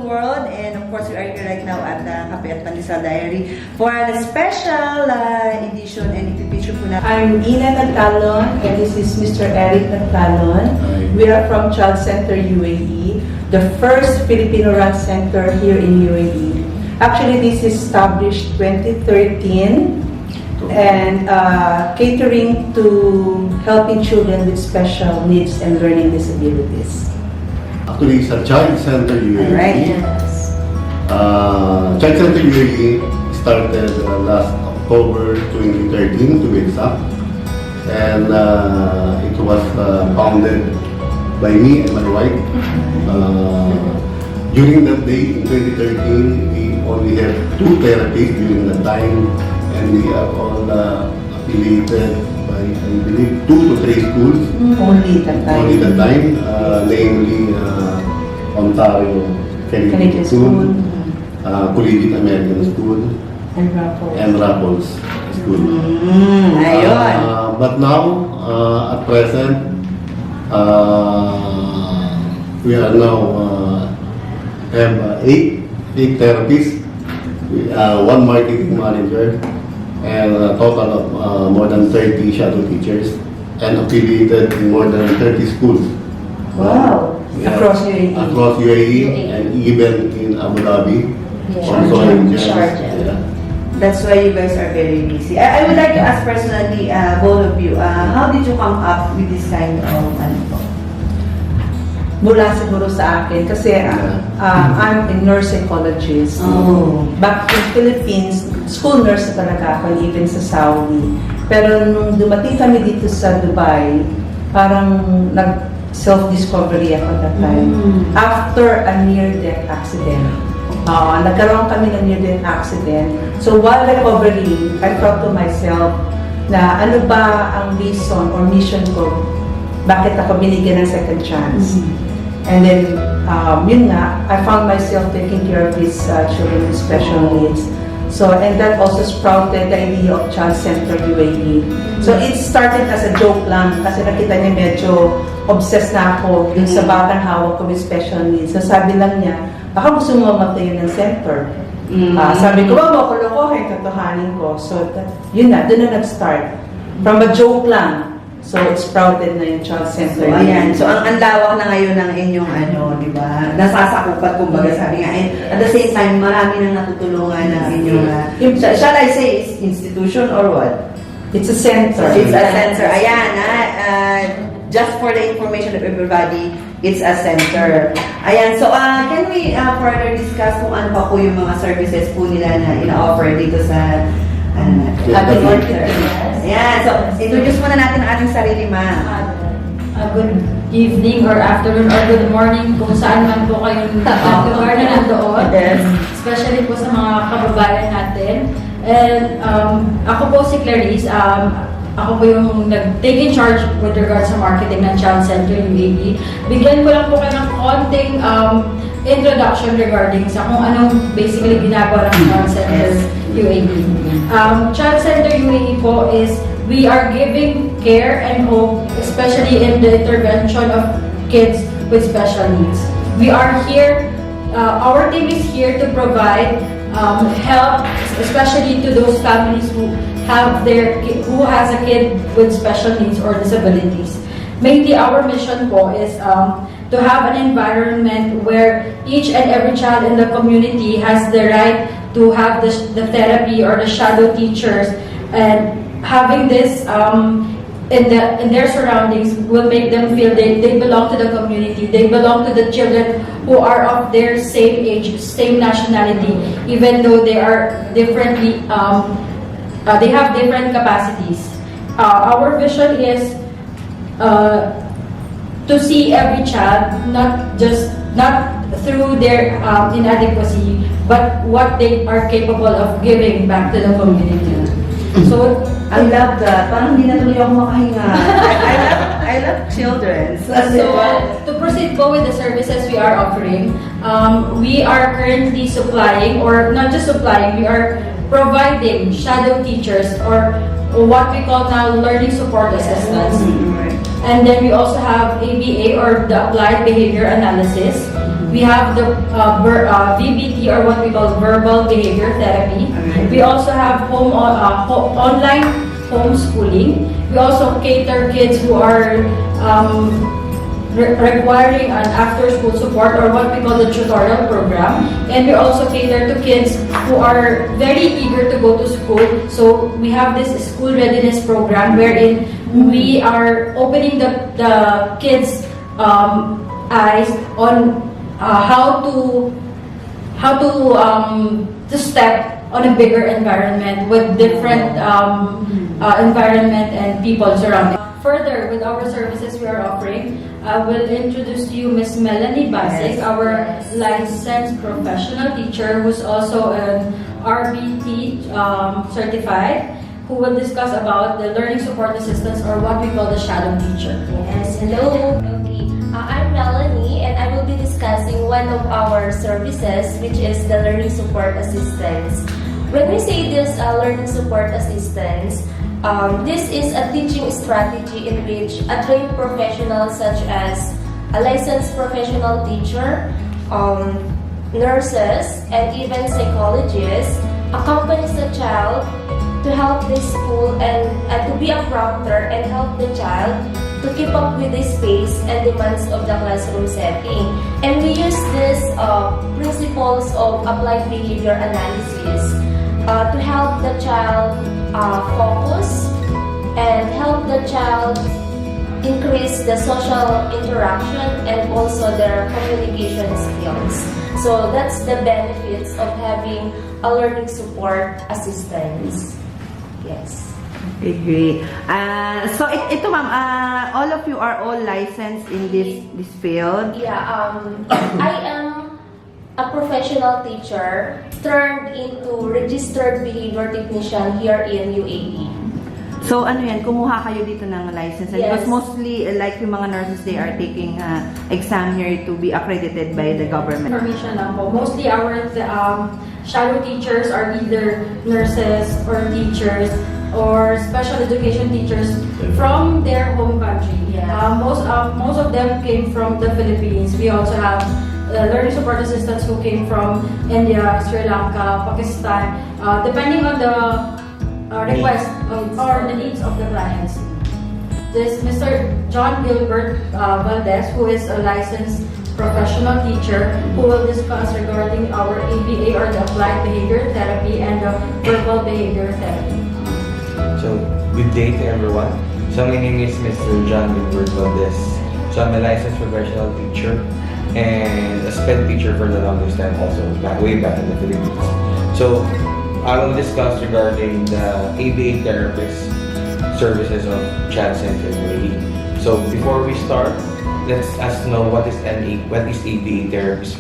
world, and of course we are here right now at Kape't Pandesal Diary for a special edition, and ipipicture po na. I'm Ina Nagtalon, and this is Mr. Eric Nagtalon. We are from Child Center UAE, the first Filipino-run center here in UAE. Actually, this is established 2013 and catering to helping children with special needs and learning disabilities. Actually, sa Child Center UAE. Alright. Child Center UAE started last October 2013 to be exact. And it was founded by me and my wife. During that day, in 2013, we only had 2 therapists during that time. And we are all affiliated by, I believe, 2 to 3 schools. Only that time. Only that time, namely Ontario Canadian School, Collegiate American School, and Raffles School. Ayun. But now, at present, we are now have 8 therapists, 1 marketing manager, and a total of more than 30 shadow teachers, and affiliated in more than 30 schools. Wow. Yeah, Across UAE. Across UAE, and even in Abu Dhabi. Yeah. Also in Sharjah. Yeah. That's why you guys are very busy. I would like to ask personally, both of you, how did you come up with this kind of Mula siguro sa akin kasi I'm a nurse psychologist. Oh. Back in Philippines, school nurse na talaga ako, even sa Saudi. Pero nung dumating kami dito sa Dubai, parang nag-self-discovery ako that time. After a near-death accident. Nagkaroon kami ng near-death accident. So while recovering, I thought to myself na ano ba ang reason or mission ko bakit ako binigyan ng second chance. And then, yun nga, I found myself taking care of these children with special needs. So, and that also sprouted the idea of Child Center UAE. So, it started as a joke lang kasi nakita niya medyo obsessed na ako dun sa batang hawak ko with special needs. So, sabi lang niya, baka gusto mo magtayo ng center. Sabi ko, wag mo ako lokohin, katotohanin ko. So, yun na, dun na nag-start. From a joke lang. So, it sprouted na yung Child Center. So, ayan. So, ang lawak na ngayon ng inyong di ba? Nasasakupat, kumbaga, sabi nga. And at the same time, marami nang natutulungan ng inyong, shall I say, institution or what? It's a center. It's a center. Ayan, just for the information of everybody, it's a center. Ayan, so can we further discuss kung ano pa po yung mga services po nila na ina-offer dito sa ating center? Ayan, so introduce muna natin ang ating sarili, ma'am. Good evening or afternoon or good morning kung saan man po kayong lugar na nandoon. Yes. Especially po sa mga kababayan natin. And ako po si Clarisse. Ako po yung nag-take in charge with regards sa marketing ng Child Center UAE. Bigyan ko lang po kayo ng konting introduction regarding sa kung anong basically ginagawa ng Child Center UAE. Child Center UAE po is we are giving care and hope, especially in the intervention of kids with special needs. We are here, our team is here to provide help, especially to those families who has a kid with special needs or disabilities. Mainly, our mission po is to have an environment where each and every child in the community has the right to have the therapy or the shadow teachers, and having this in their surroundings will make them feel they belong to the community, they belong to the children who are of their same age, same nationality, even though they are differently, they have different capacities. Our vision is to see every child not through their inadequacy, but what they are capable of giving back to the community. So, I love that. Parang hindi na tuloy ako makahinga. I love children. So, to proceed po with the services we are offering, we are currently supplying, or not just supplying, we are providing shadow teachers, or what we call now learning support assistants. And then we also have ABA, or the Applied Behavior Analysis. We have the VBT, or what we call verbal behavior therapy. Okay. We also have online homeschooling. We also cater kids who are requiring an after-school support, or what we call the tutorial program. And we also cater to kids who are very eager to go to school. So we have this school readiness program wherein we are opening the kids' eyes on how to step on a bigger environment with different environment and people surrounding. Further, with our services we are offering, I will introduce to you Miss Melanie Bassig, our licensed professional teacher, who's also an RBT certified, who will discuss about the learning support assistance, or what we call the shadow teacher. Yes, hello. Okay, I'm Melanie, and I will be discussing one of our services, which is the learning support assistance. When we say this learning support assistance, this is a teaching strategy in which a trained professional such as a licensed professional teacher, nurses, and even psychologists accompanies the child to help the school and to be a proctor and help the child to keep up with the pace and demands of the classroom setting. And we use these principles of applied behavior analysis to help the child focus and help the child increase the social interaction and also their communication skills. So that's the benefits of having a learning support assistance. Yes. Okay, great. So ito ma'am, all of you are all licensed in this field? Yeah, I am a professional teacher turned into registered behavior technician here in UAE. So ano yan, kumuha kayo dito ng license? Yes. Because mostly, like yung mga nurses, they are taking exam here to be accredited by the government. Information lang po. Mostly our shadow teachers are either nurses or teachers or special education teachers from their home country. Yeah. Most of them came from the Philippines. We also have learning support assistants who came from India, Sri Lanka, Pakistan, depending on the request or the needs of the clients. This Mr. John Gilbert Valdez, who is a licensed professional teacher, who will discuss regarding our ABA, or the Applied Behavior Therapy, and the Verbal Behavior Therapy. So, good day to everyone. So, my name is Mr. John Gilbert Valdez. So, I'm a licensed professional teacher and a SPED teacher for the longest time also, way back in the Philippines. So, I will discuss regarding the ABA therapist services of Child Center UAE. So, before we start, let's know what is ABA therapy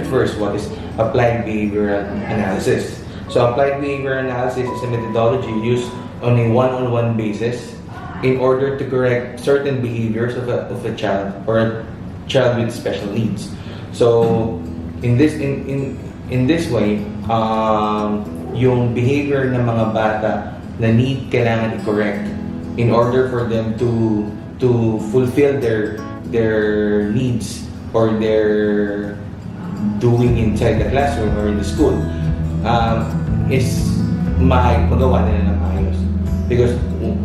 first. What is applied behavioral analysis? So, applied behavioral analysis is a methodology used on a one-on-one basis in order to correct certain behaviors of a child or a child with special needs. So, in this way, yung behavior ng mga bata na kailangan i-correct in order for them to fulfill their needs or their doing inside the classroom or in the school is magawa nila ng maayos. Because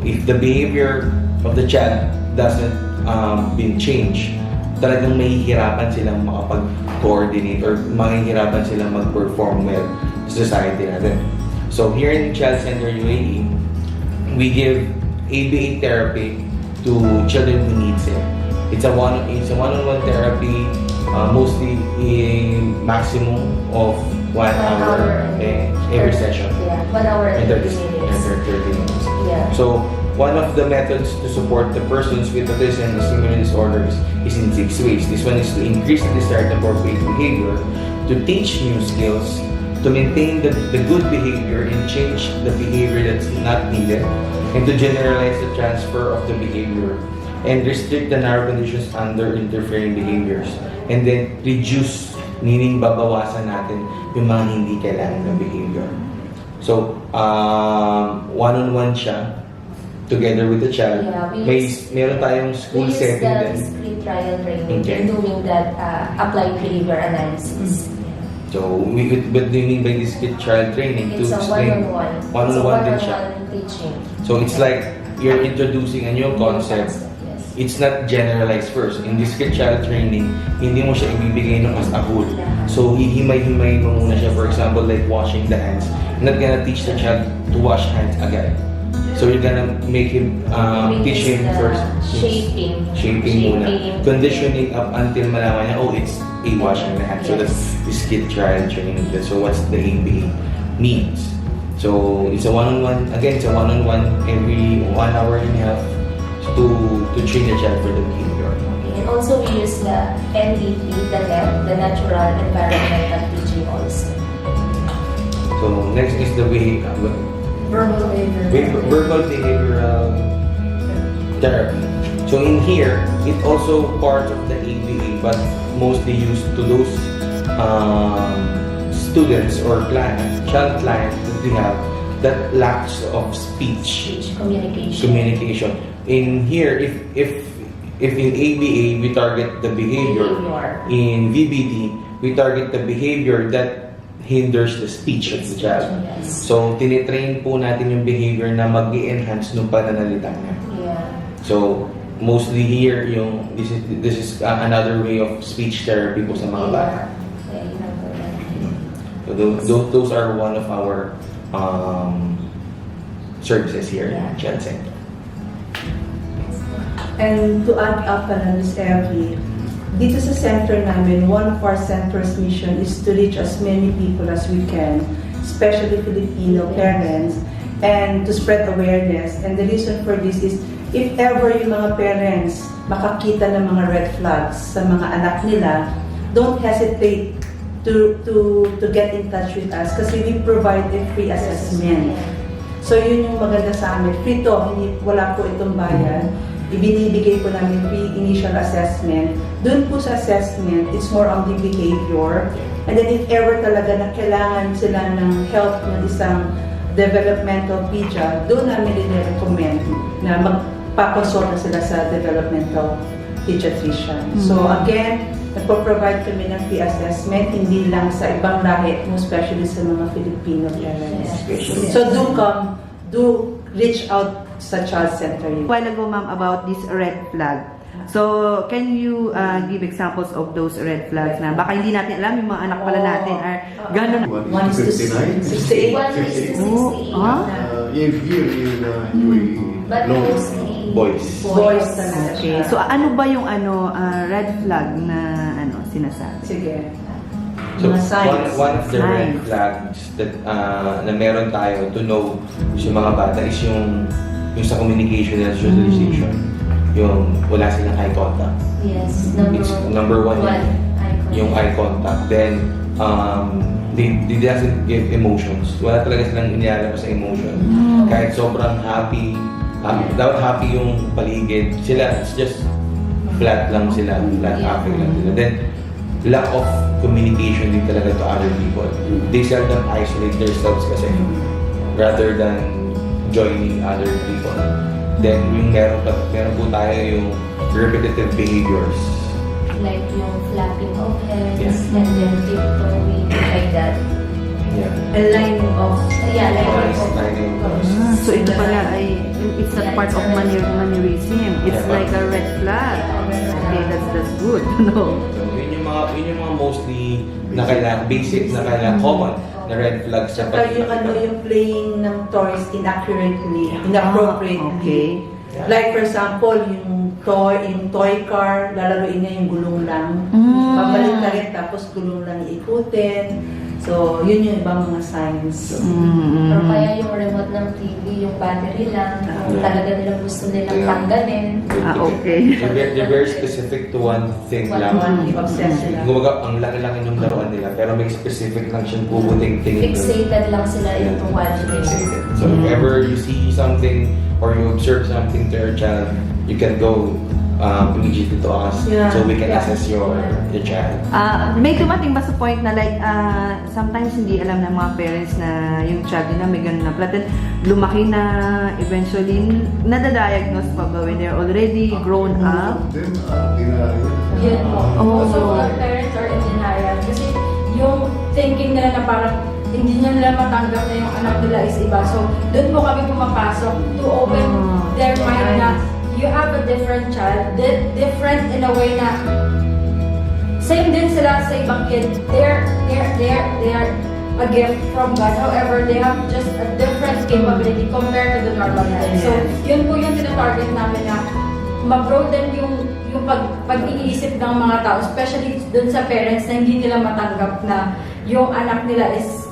if the behavior of the child doesn't been changed, talagang mahihirapan silang makapag-coordinate or mahihirapan silang mag-perform well sa society natin. So here in Child Center UAE, we give ABA therapy to children who needs it. It's a one-on-one therapy, mostly a maximum of 1 hour every session. Yeah, 1 hour and 30 minutes. 30 minutes. Yeah. So, one of the methods to support the persons with autism and similar disorders is in 6 ways. This one is to increase the desired appropriate behavior, to teach new skills, to maintain the good behavior and change the behavior that's not needed, and to generalize the transfer of the behavior and restrict the narrow conditions under interfering behaviors, and then reduce, meaning babawasan natin yung mga hindi kailangan na behavior. So, one-on-one siya. together with the child. Yeah, Meron tayong school we use setting the din. discrete trial training Okay. in doing that applied behavior analysis. So, what do you mean by this child training? It's a one-on-one. One-on-one din siya. Teaching. So, it's like you're introducing a new concept. Yes. It's not generalized first. In this child training, hindi mo siya ibibigay ng as a whole. So, hihimay-himay mo muna siya. For example, like washing the hands. You're not gonna teach the child to wash hands again. So, you're gonna make him, teach him first. Shaping muna. Conditioning up until malaman niya, oh, it's a washing the hands. So, that's this child training. So, what's the ABA means? So, it's a one-on-one. Again, it's a one-on-one every 1 hour and a half to train the child for the behavior. And also we use the NDT, the NET, the Natural Environmental Teaching also. So next is the Verbal behavior. verbal behavioral therapy. So in here, it also part of the ABA, but mostly used to those students or child clients that we have that lacks of speech. Communication. In here, if in ABA we target the behavior, in VBT we target the behavior that hinders the speech of the child. Yes. So tinitrain po natin yung behavior na mag-i-enhance ng pananalita niya. Yeah. So mostly here yung this is another way of speech therapy po sa mga bata. So those are one of our services here in Child Center. And to add up pala, Ms. Evie, dito sa center namin, one of our center's mission is to reach as many people as we can, especially Filipino parents, and to spread awareness. And the reason for this is, if ever yung mga parents makakita ng mga red flags sa mga anak nila, don't hesitate to get in touch with us kasi we provide a free assessment. So yun yung maganda sa amin. Free to, wala po itong bayan. Ibinibigay po namin free initial assessment. Doon po sa assessment, it's more on the behavior. And then if ever talaga na kailangan sila ng help ng isang developmental pedia, doon namin recommend na magpapansol na sila sa developmental pediatrician. So again, nagpo-provide kami ng free assessment, hindi lang sa ibang lahi, especially sa mga Filipino parents. So do reach out sa Child Center UAE. A while ago, ma'am, about this red flag. So, can you give examples of those red flags na baka hindi natin alam, yung mga anak pala natin are ganun. 1:59. 68. Here in UAE, But no, mostly Boys. Boys talaga Okay. siya. So, ano ba yung red flag na sinasabi? Sige. So Mga signs. one of the red Signs. flags that na meron tayo to know sa mga bata is yung sa communication and socialization. Yung wala silang eye contact. Yes, It's number one. Yung eye contact. Then they doesn't give emotions. Wala talaga silang inilalabas sa emotion. Kahit sobrang happy yung paligid. Sila, it's just flat lang sila. Flat happy lang sila. Then, lack of communication din talaga to other people. They seldom isolate themselves kasi rather than joining other people. Then, yung meron po tayo yung repetitive behaviors. Like yung flapping of heads, Yeah. and then tiptoeing, like that. Yeah. And lining of So, ito pala ay, it's not part of mannerism. It's Yeah. like a red flag. Okay, that's good to know. So, yun yung mga mostly basic na kailangan common na red flags sa Saka yung yung playing ng toys inappropriately. Okay. Like for example, yung toy car, lalaruin niya yung gulong lang. Babalik na rin, tapos gulong lang iikutin. So, yun yung ibang mga signs. Or kaya yung remote ng TV, yung battery lang, kung talaga nilang gusto nilang tanggalin. Okay. They're very specific to one thing lang. Obsessed sila. Gumaga, ang laki-laki ng laruan nila, pero may specific lang siyang puputing tingin. Fixated lang sila into one thing. So if ever you see something or you observe something to your child, you can go immediately to us so we can assess your child. May dumating ba sa point na like, sometimes hindi alam ng mga parents na yung child nila may ganun na plat, then lumaki na eventually, nadadiagnose pa ba when they're already grown up? Then, dinarayo. Yun po. Oh. So, our parents are in denial. Kasi yung thinking nila na parang hindi nila matanggap na yung anak nila is iba. So, doon po kami pumapasok to open their mind na you have a different child, different in a way na same din sila sa ibang kid. They're a gift from God. However, they have just a different capability compared to the normal child. So, yun po yung tinatarget namin na ma-broaden yung pag-iisip ng mga tao, especially dun sa parents na hindi nila matanggap na yung anak nila is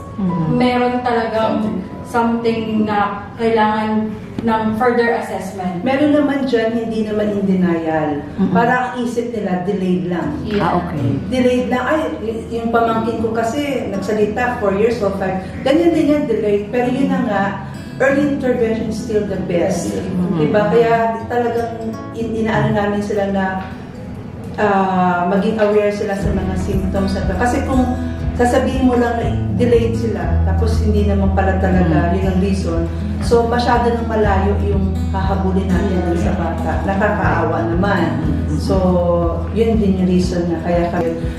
meron talagang something na kailangan ng further assessment. Meron naman dyan, hindi naman in denial. Para ang isip nila, delayed lang. Okay. Delayed lang. Ay, yung pamangkin ko kasi, nagsalita, 4 years or 5. Ganyan din yan, delayed. Pero yun na nga, early intervention is still the best. Diba? Kaya talagang inaano namin sila na maging aware sila sa mga symptoms. Kasi kung sasabihin mo lang na delayed sila, tapos hindi naman pala talaga yun ang reason, so masyado nang malayo yung hahabulin natin sa bata. Nakakaawa naman. So, yun din yung reason na kaya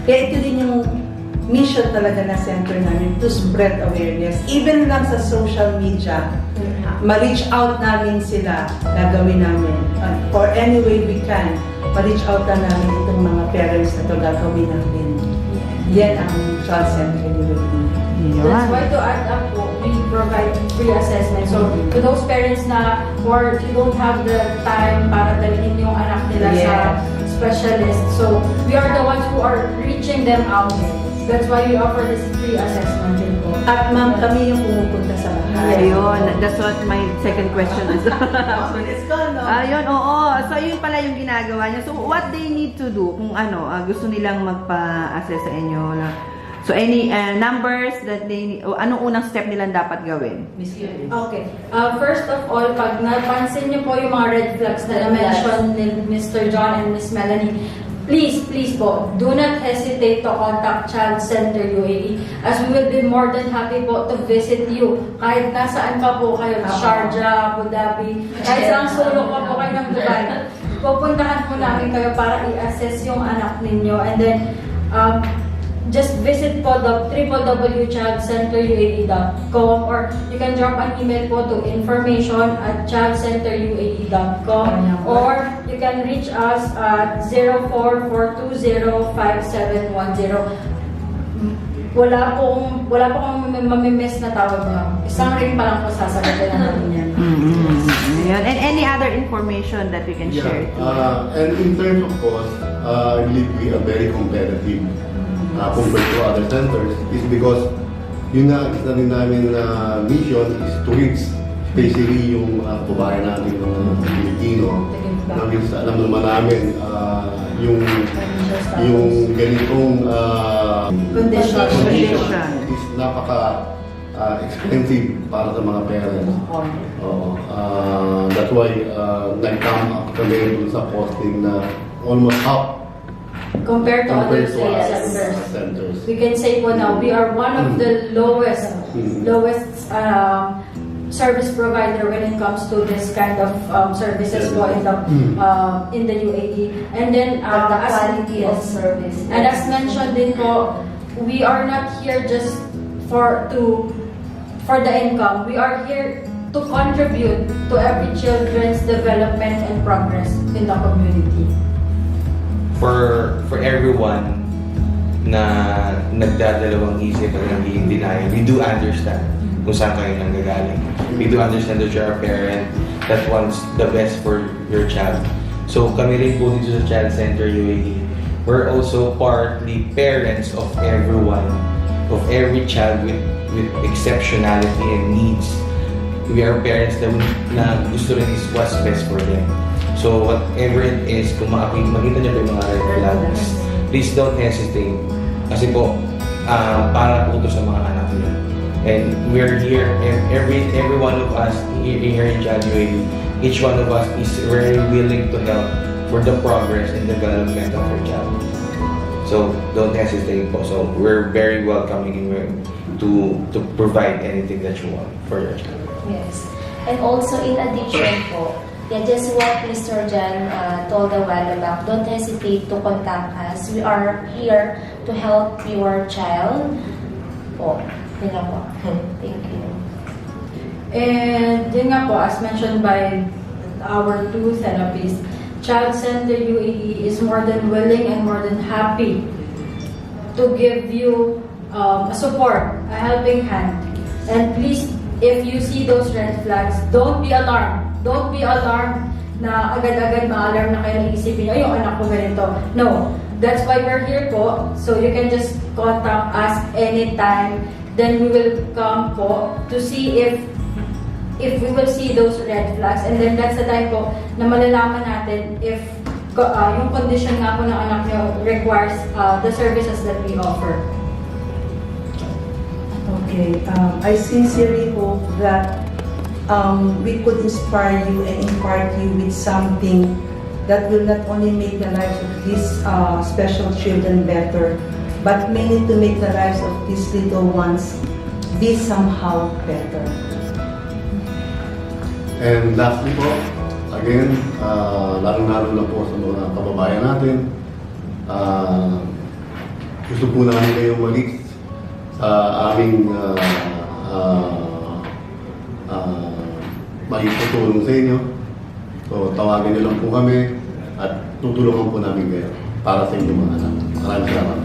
ito din yung mission talaga na center namin, to spread awareness. Even lang sa social media, ma-reach out namin sila, gagawin namin. Or any way we can, ma-reach out na namin itong mga parents na ito gagawin namin. Yan ang Child Center UAE. That's why to add up po, we provide free assessment. So, to those parents na or you don't have the time para dalhin yung anak nila sa specialist. So, we are the ones who are reaching them out. That's why we offer this free assessment din po. At ma'am, kami yung pumupunta sa bahay. Ayun, that's what my second question is. It's gone, no? Ayun, oo. So, yun pala yung ginagawa niya. So, what they need to do kung gusto nilang magpa-assess sa inyo? So, any numbers that they need, anong unang step nilang dapat gawin? Okay. First of all, pag napansin niyo po yung mga red flags na na-mention ni Mr. John and Miss Melanie, please po, do not hesitate to contact Child Center UAE as we will be more than happy po to visit you. Kahit nasaan pa po kayo, Sharjah, Abu Dhabi, kahit saan sulok pa po kayo ng Dubai, pupuntahan po namin kayo para i-assess yung anak ninyo. And then, just visit po the www.childcenteruae.com or you can drop an email po to information@childcenteruae.com or you can reach us at 04-420-5710. Wala pong mamimiss na tawag nyo. Isang ring pa lang po sasagutin natin yan. Ayan. And any other information that we can share? And in terms of cost, I believe we are very competitive compared to other centers is because yun na isa rin namin na mission is to reach especially yung mga kababayan natin ng Pilipino na minsan alam naman namin yung ganitong Condition is napaka expensive para sa mga parents. That's why nag-come up kami sa costing na almost half Compared to other centers. We can say po now, we are one of the lowest service provider when it comes to this kind of services po in the UAE. And then the quality of service. And as mentioned din po, we are not here just for the income. We are here to contribute to every children's development and progress in the community. For everyone na nagdadalawang isip at naging denial, we do understand kung saan kayo nanggagaling. We do understand that you're a parent that wants the best for your child. So kami rin po dito sa Child Center UAE, we're also partly parents of everyone, of every child with exceptionality and needs. We are parents na gusto rin is what's best for them. So whatever it is, kung makita nyo yung mga red flags, please don't hesitate. Kasi po, para po ito sa mga anak nyo. And we're here, every one of us here in Child UAE, each one of us is very willing to help for the progress and development of your child. So don't hesitate po. So we're very welcoming to provide anything that you want for your child. Yes. And also in addition po, yeah, just what Mr. Jan told a while back, don't hesitate to contact us. We are here to help your child. Po, yun lang po. Thank you. And yun nga po, as mentioned by our two therapists, Child Center UAE is more than willing and more than happy to give you a support, a helping hand. And please, if you see those red flags, don't be alarmed. Don't be alarmed na agad-agad ma-alarm na kayo, naisipin nyo, yung anak ko ganito. No, that's why we're here po. So you can just contact us anytime. Then we will come po to see if we will see those red flags. And then that's the time po na malalaman natin if yung condition nga po ng anak nyo requires the services that we offer. Okay, I sincerely hope that we could inspire you and impart you with something that will not only make the lives of these special children better, but mainly to make the lives of these little ones be somehow better. And lastly po, again, lalong-lalo na po sa mga kababayan natin, gusto po namin kayong malis sa aming maitutulong sa inyo. So, tawagin niyo lang po kami at tutulungan po namin kayo para sa inyong mga anak. Maraming salamat.